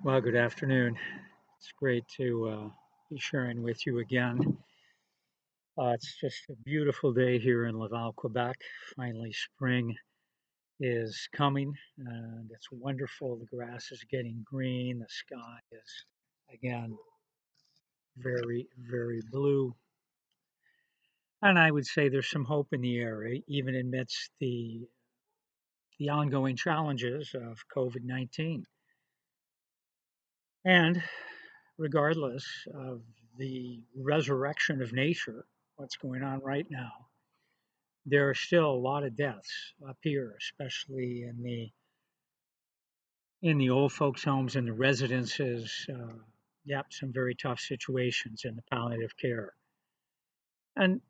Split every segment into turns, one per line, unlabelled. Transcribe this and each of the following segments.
Well, good afternoon. It's great to be sharing with you again. It's just a beautiful day here in Laval, Quebec. Finally, spring is coming, and it's wonderful. The grass is getting green. The sky is, again, very, very blue. And I would say there's some hope in the air, even amidst the ongoing challenges of COVID 19. And regardless of the resurrection of nature, what's going on right now, there are still a lot of deaths up here, especially in the old folks' homes and the residences. Yep, some very tough situations in the palliative care. And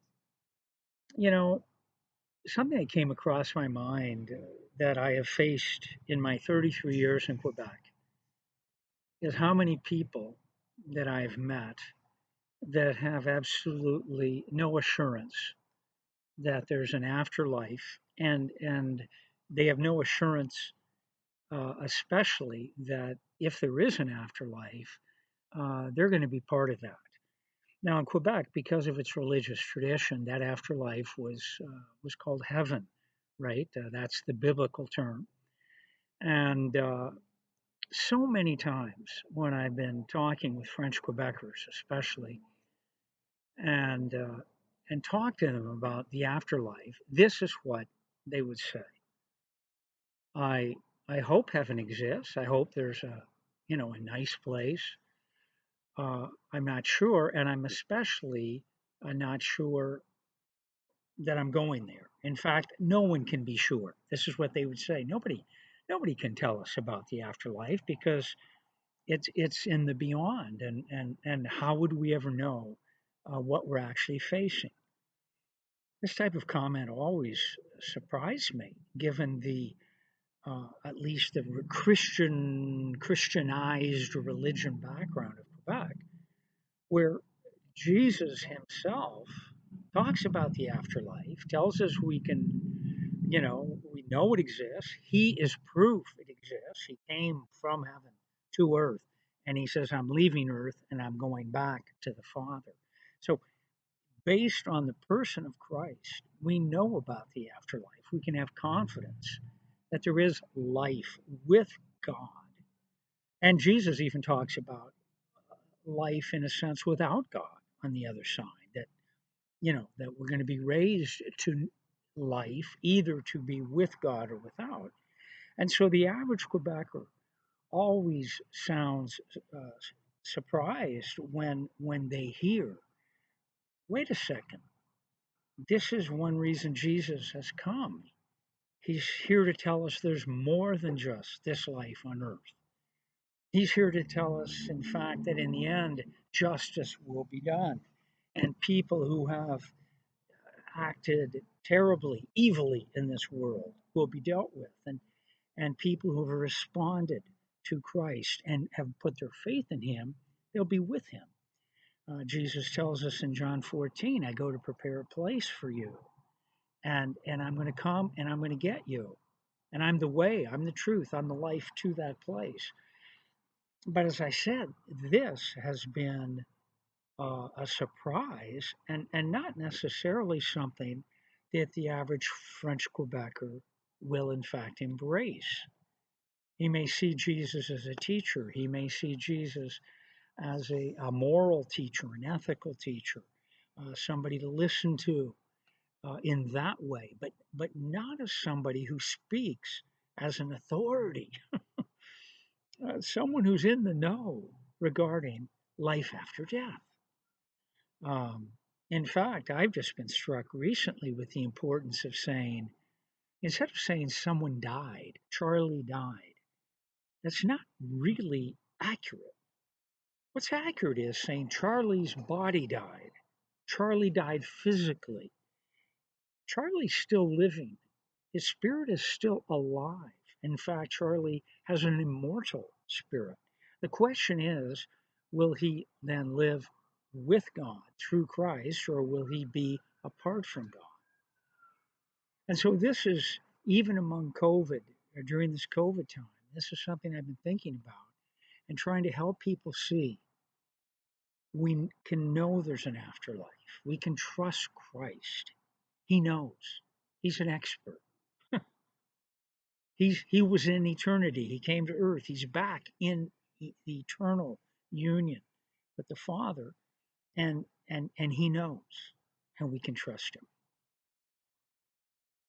you know, something that came across my mind that I have faced in my 33 years in Quebec is how many people that I've met that have absolutely no assurance that there's an afterlife, and they have no assurance, especially that if there is an afterlife, they're going to be part of that. Now in Quebec, because of its religious tradition, that afterlife was called heaven, right? That's the biblical term. And so many times when I've been talking with French Quebecers, especially, and talk to them about the afterlife, this is what they would say. I I hope heaven exists. I hope there's a nice place. I'm not sure, and I'm especially not sure that I'm going there. In fact, no one can be sure. This is what they would say. Nobody can tell us about the afterlife because it's in the beyond, and how would we ever know what we're actually facing? This type of comment always surprised me, given the at least the Christianized religion background of Quebec, where Jesus himself talks about the afterlife, tells us we know it exists. He is proof it exists. He came from heaven to earth, and he says, I'm leaving earth and I'm going back to the Father. So, based on the person of Christ, we know about the afterlife. We can have confidence that there is life with God. And Jesus even talks about life in a sense without God on the other side, that we're going to be raised to life either to be with God or without. And so the average Quebecer always sounds surprised when they hear, wait a second, this is one reason Jesus has come. He's here to tell us there's more than just this life on earth. He's here to tell us, in fact, that in the end, justice will be done. And people who have acted terribly, evilly in this world will be dealt with. And people who have responded to Christ and have put their faith in him, they'll be with him. Jesus tells us in John 14, I go to prepare a place for you. And I'm going to come and I'm going to get you. And I'm the way, I'm the truth, I'm the life to that place. But as I said, this has been a surprise, and not necessarily something that the average French Quebecer will, in fact, embrace. He may see Jesus as a teacher, he may see Jesus as a moral teacher, an ethical teacher, somebody to listen to in that way, but not as somebody who speaks as an authority, someone who's in the know regarding life after death. Um, in fact, I've just been struck recently with the importance of saying, instead of saying someone died, Charlie died, that's not really accurate. What's accurate is saying Charlie's body died. Charlie died physically. Charlie's still living. His spirit is still alive. In fact, Charlie has an immortal spirit. The question is, will he then live with God through Christ, or will he be apart from God? And so, this is even among COVID, or during this COVID time, this is something I've been thinking about and trying to help people see we can know there's an afterlife. We can trust Christ. He knows. He's an expert. He was in eternity. He came to earth. He's back in the eternal union with the Father, and he knows, and we can trust him.